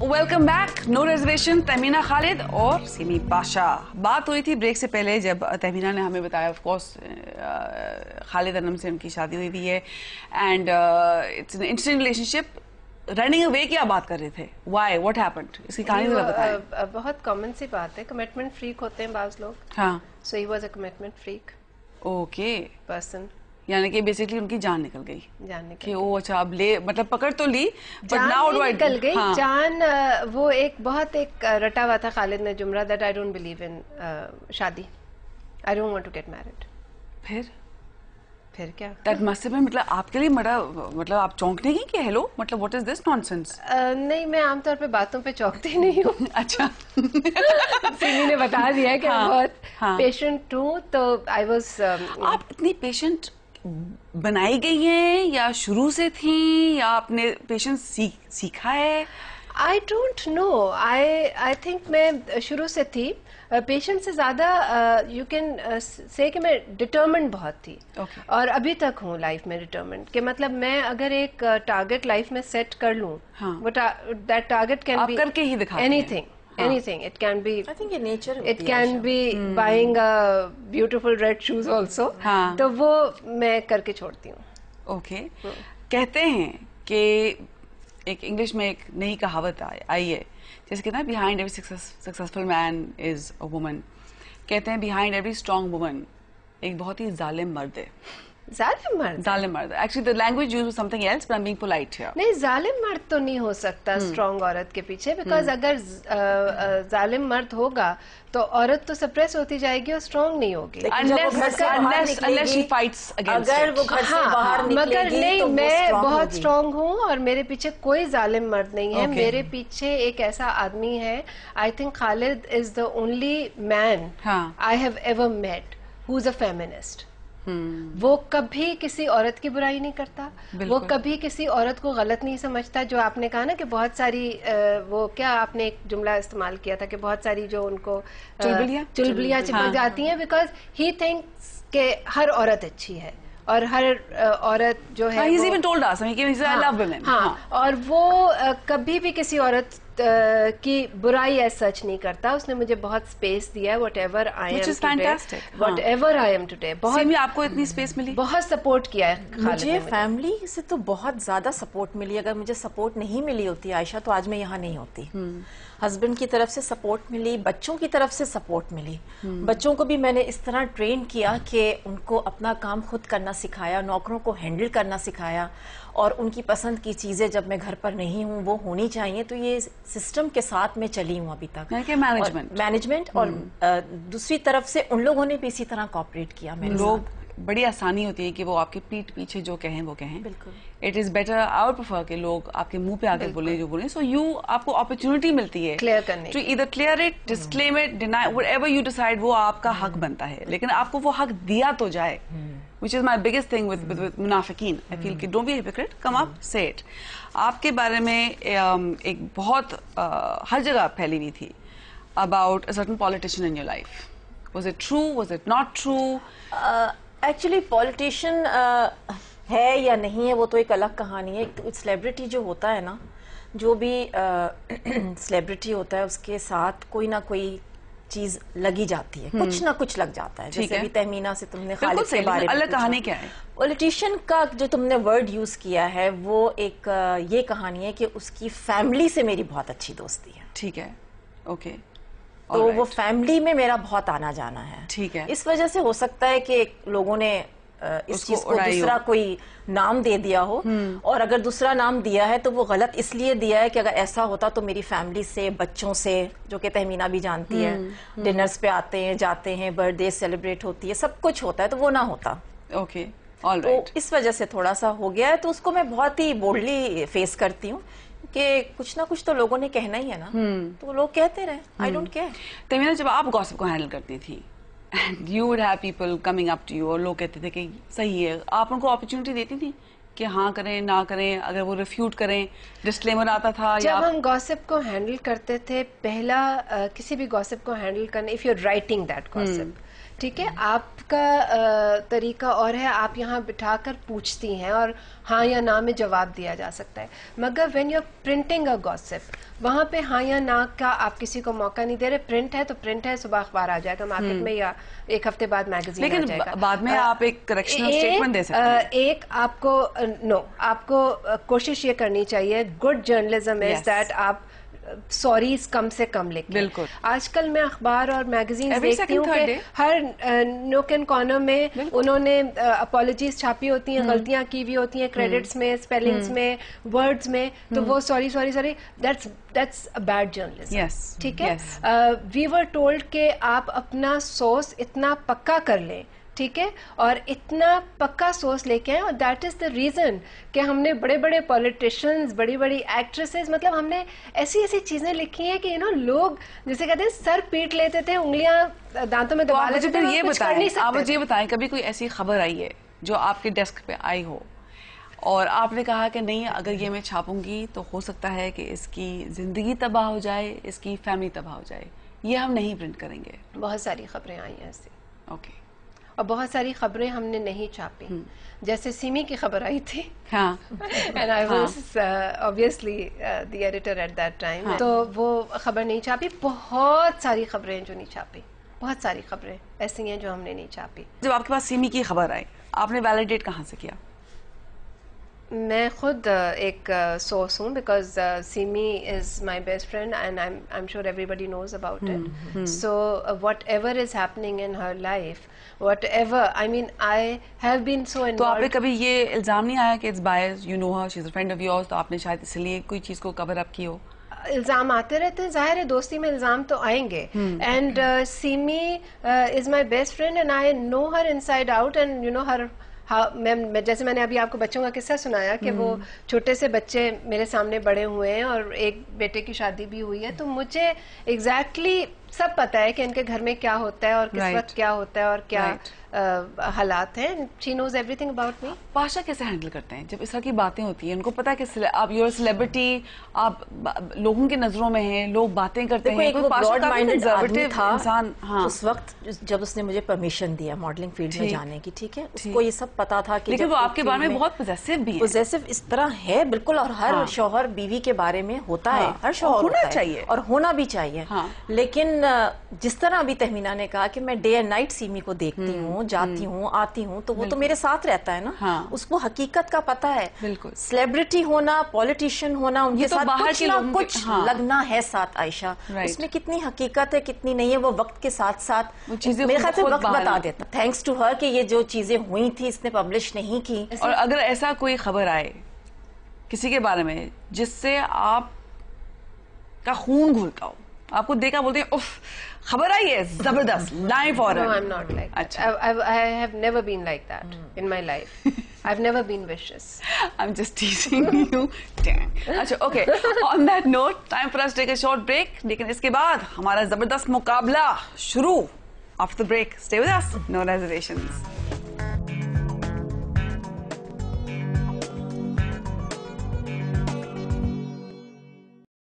Welcome back. No reservation. Tahmina Khalid और सिमी पाशा. बात हुई थी ब्रेक से पहले जब तहमीना ने हमें बताया ऑफ कोर्स खालिद अनम से उनकी शादी हुई हुई है and it's an interesting relationship. Running away क्या बात कर रहे थे? व्हाई? What happened? इसकी कहानी जरा बताएं. बहुत कॉमन सी बात है. कमिटमेंट फ्रीक होते हैं बाज लोग. हाँ. So he was a commitment freak okay person. यानी कि बेसिकली उनकी जान निकल गई. जान निकल कि वो अच्छा अब ले मतलब पकड़ तो ली बट जान नाउ नहीं निकल गई. जान वो एक बहुत एक रटा हुआ था खालिद ने जुमरा that I don't believe in शादी. I don't want to get married. फिर क्या? दैट मस्ट हैव बीन मतलब आपके लिए बड़ा मतलब आप चौंकने की कि हेलो मतलब व्हाट इज दिस नॉनसेंस? नहीं, मैं आमतौर पे बातों पे चौंकती नहीं हूँ. अच्छा. सिमी ने बता दिया है कि मैं बहुत पेशेंट हूँ. तो आई वाज आप इतनी पेशेंट बनाई गई हैं या शुरू से थी या आपने पेशेंस सीखा है? I don't know. I think मैं शुरू से थी. पेशेंट से ज्यादा यू कैन से कि मैं डिटर्मिन्ड बहुत थी. और अभी तक हूँ लाइफ में डिटर्मिन्ड. कि मतलब मैं अगर एक टारगेट लाइफ में सेट कर लूँ दैट टारगेट कैन बी करके ही दिखाते हैं. Anything. It can be. I think in nature. It can be buying a beautiful red shoes also. तो वो मैं करके छोड़ती हूँ. Okay. कहते हैं कि एक इंग्लिश में एक नई कहावत आई है जैसे कहते हैं behind every successful man is a woman. कहते हैं behind every strong woman एक बहुत ही जालिम मर्द है. जालिम मर्द. Actually the language used was something else but I'm being polite here. नहीं, जालिम मर्द तो नहीं हो सकता स्ट्रॉन्ग औरत के पीछे. बिकॉज अगर जालिम मर्द होगा तो औरत तो सप्रेस होती जाएगी और स्ट्रॉन्ग नहीं होगी. Unless she fights against अगर वो घर से बाहर निकलेगी मगर नहीं, तो मैं बहुत स्ट्रॉन्ग हूँ और मेरे पीछे कोई जालिम मर्द नहीं है. मेरे पीछे एक ऐसा आदमी है. I think Khalid is the only man I have ever met who is a feminist. वो कभी किसी औरत की बुराई नहीं करता. वो कभी किसी औरत को गलत नहीं समझता. जो आपने कहा ना कि बहुत सारी वो क्या आपने एक जुमला इस्तेमाल किया था कि बहुत सारी जो उनको चुलबुलियां चिपक जाती हैं. बिकॉज ही थिंक्स के हर औरत अच्छी है और हर औरत जो है he's even told us, I mean, I love women. और वो कभी भी किसी औरत की बुराई ऐसा सच नहीं करता. उसने मुझे बहुत स्पेस दिया है. whatever I am today. बहुत आपको इतनी स्पेस मिली. बहुत सपोर्ट किया है. मुझे फैमिली से तो बहुत ज्यादा सपोर्ट मिली. अगर मुझे सपोर्ट नहीं मिली होती आयशा तो आज मैं यहाँ नहीं होती. हस्बैंड की तरफ से सपोर्ट मिली, बच्चों की तरफ से सपोर्ट मिली. बच्चों को भी मैंने इस तरह ट्रेन किया कि उनको अपना काम खुद करना सिखाया, नौकरों को हैंडल करना सिखाया और उनकी पसंद की चीजें जब मैं घर पर नहीं हूँ वो होनी चाहिए. तो ये सिस्टम के साथ मैं चली हूँ अभी तक. मैनेजमेंट और दूसरी तरफ से उन लोगों ने भी इसी तरह कॉपरेट किया. लोग बड़ी आसानी होती है कि वो आपके पीठ पीछे जो कहें वो कहें. बिल्कुल. It is better I would prefer कि लोग आपके मुंह पे आके बोले जो बोले. सो आपको अपॉर्चुनिटी मिलती है क्लियर करने to either clear it, disclaim it, deny, whatever you decide. वो आपका हक बनता है लेकिन आपको वो हक दिया तो जाए. Which is my biggest thing with मुनाफिकीन. I feel कि don't be a hypocrite, come up, say it. आपके बारे में एक बहुत हर जगह फैली हुई थी about a certain politician in your life. Was it true? Was it not true? Actually politician है या नहीं है वो तो एक अलग कहानी है. सेलिब्रिटी जो होता है ना, जो भी सेलिब्रिटी होता है उसके साथ कोई ना कोई चीज लगी जाती है. कुछ ना कुछ लग जाता है. जैसे भी तहमीना से तुमने खालिद के बारे में अलग कहानी क्या है? पॉलिटिशियन का जो तुमने वर्ड यूज किया है वो एक ये कहानी है कि उसकी फैमिली से मेरी बहुत अच्छी दोस्ती है. ठीक है. ओके. तो वो फैमिली में मेरा बहुत आना जाना है. ठीक है. इस वजह से हो सकता है कि लोगों ने इस चीज को दूसरा कोई नाम दे दिया हो. और अगर दूसरा नाम दिया है तो वो गलत इसलिए दिया है कि अगर ऐसा होता तो मेरी फैमिली से, बच्चों से, जो कि तहमीना भी जानती है, डिनर्स पे आते हैं जाते हैं, बर्थडे सेलिब्रेट होती है, सब कुछ होता है, तो वो ना होता. ओके. तो इस वजह से थोड़ा सा हो गया है. तो उसको मैं बहुत ही बोल्डली फेस करती हूँ कि कुछ ना कुछ तो लोगों ने कहना ही है ना. तो लोग कहते रहे. I don't care. तहमीना जब आप गॉसिप को हैंडल करती थी and you would have people coming up to you और लोग कहते थे कि सही है, आप उनको अपॉर्चुनिटी देती थी कि हाँ करें ना करें, अगर वो रिफ्यूट करें डिस्क्लेमर आता था? जब हम गॉसिप को हैंडल करते थे, पहला किसी भी गॉसिप को हैंडल करने, if you are writing that gossip ٹھیک ہے, آپ کا طریقہ اور ہے, آپ یہاں بٹھا کر پوچھتی ہیں اور ہاں یا نہ میں جواب دیا جا سکتا ہے. مگر when you are printing a gossip, وہاں پہ ہاں یا نہ کا آپ کسی کو موقع نہیں دے رہے. پرنٹ ہے تو پرنٹ ہے, صبح اخبار آ جائے گا مارکیٹ میں یا ایک ہفتے بعد میگزین آ جائے گا. لیکن بعد میں آپ ایک کریکشنل اسٹیٹمنٹ دے سکتے ہیں. ایک آپ کو آپ کو کوشش یہ کرنی چاہیے, گڈ جرنلزم از دیٹ آپ سوریز کم سے کم لکھیں. بالکل. آج کل میں اخبار اور میگزین دیکھتی ہوں کہ ہر نوک اینڈ کارنر میں انہوں نے اپالوجیز چھاپی ہوتی ہیں, غلطیاں کی ہوئی ہوتی ہیں کریڈٹس میں, اسپیلنگس میں, ورڈز میں, تو وہ سوری دیٹس بیڈ جرنلزم. ٹھیک ہے, وی ور ٹولڈ کہ آپ اپنا سورس اتنا پکا کر لیں, ٹھیک ہے, اور اتنا پکا سورس لے کے آئے. اور دیٹ از دا ریزن کہ ہم نے بڑے بڑے پولیٹیشنز, بڑی بڑی ایکٹریسز, مطلب ہم نے ایسی ایسی چیزیں لکھی ہیں کہ لوگ جیسے کہتے ہیں سر پیٹ لیتے تھے, انگلیاں دانتوں میں دبا لیتے تھے. آپ مجھے یہ بتائیں, کبھی کوئی ایسی خبر آئی ہے جو آپ کے ڈیسک پہ آئی ہو اور آپ نے کہا کہ نہیں, اگر یہ میں چھاپوں گی تو ہو سکتا ہے کہ اس کی زندگی تباہ ہو جائے, اس کی فیملی تباہ ہو جائے, یہ ہم نہیں پرنٹ کریں گے؟ بہت ساری خبریں آئی ہیں ایسی. اوکے. اور بہت ساری خبریں ہم نے نہیں چھاپی, جیسے سیمی کی خبر آئی تھی. ہاں. And I was obviously the editor at that time. تو وہ خبر نہیں چھاپی. بہت ساری خبریں جو نہیں چھاپی, بہت ساری خبریں ایسی ہیں جو ہم نے نہیں چھاپی. جب آپ کے پاس سیمی کی خبر آئی, آپ نے ویلیڈیٹ کہاں سے کیا؟ میں خود ایک سورس ہوں, because Seemi is my best friend and I am sure everybody knows about it. So whatever is happening in her life, whatever, I mean I have been so involved. تو آپ نے کبھی یہ الزام نہیں آیا کہ it's bias, you know her, she is a friend of yours, تو آپ نے شاید اس لیے کوئی چیز کو کور اپ کی ہو؟ الزام آتے رہتے ہیں, ظاہر ہے دوستی میں الزام تو آئیں گے. And Saimi is my best friend and I know her inside out, and you know her. جیسے میں نے ابھی آپ کو بچوں کا قصہ سنایا کہ وہ چھوٹے سے بچے میرے سامنے بڑے ہوئے ہیں اور ایک بیٹے کی شادی بھی ہوئی ہے, تو مجھے ایگزیکٹلی سب پتا ہے کہ ان کے گھر میں کیا ہوتا ہے اور کس وقت کیا ہوتا ہے اور کیا حالات ہیں. She knows everything about me. Pasha کیسے ہینڈل کرتے ہیں جب اس طرح کی باتیں ہوتی ہیں؟ ان کو پتا ہے کہ آپ یور سیلیبریٹی, آپ لوگوں کی نظروں میں ہیں, لوگ باتیں کرتے ہیں. اس وقت جب اس نے مجھے پرمیشن دیا ماڈلنگ فیلڈ میں جانے کی, ٹھیک ہے, اس کو یہ سب پتا تھا کہ لیکن وہ آپ کے بارے میں بہت پوزیسو بھی ہے. پوزیسو اس طرح ہے بالکل, اور ہر شوہر بیوی کے بارے میں ہوتا ہے, ہر شوہر ہونا چاہیے اور ہونا بھی چاہیے. لیکن جس طرح ابھی تہمینہ نے کہا کہ میں ڈے اینڈ نائٹ سیمی کو دیکھتی ہوں, جاتی ہوں, آتی ہوں, تو وہ تو میرے ساتھ رہتا ہے نا, اس کو حقیقت کا پتا ہے. بالکل. سیلیبریٹی ہونا, پولیٹیشین ہونا, ان کے ساتھ کچھ نہ کچھ لگنا ہے ساتھ. عائشہ, اس میں کتنی حقیقت ہے کتنی نہیں ہے, وہ وقت کے ساتھ ساتھ میرے خیال سے وقت بتا دیتا. تھینکس ٹو ہر کہ یہ جو چیزیں ہوئی تھی اس نے پبلش نہیں کی. اور اگر ایسا کوئی خبر آئے کسی کے بارے میں جس سے آپ کا خون گھولتا ہو, آپ کو دیکھا بولتے ہیں اف خبر آئی ہے زبردست, لائف اور No, I'm not like that. I have never been like that in my life. I've never been vicious. I'm just teasing you. Damn. اچھا, okay. On that note, time for us to take a short break. لیکن اس کے بعد ہمارا زبردست مقابلہ شروع. After the break, stay with us. No reservations.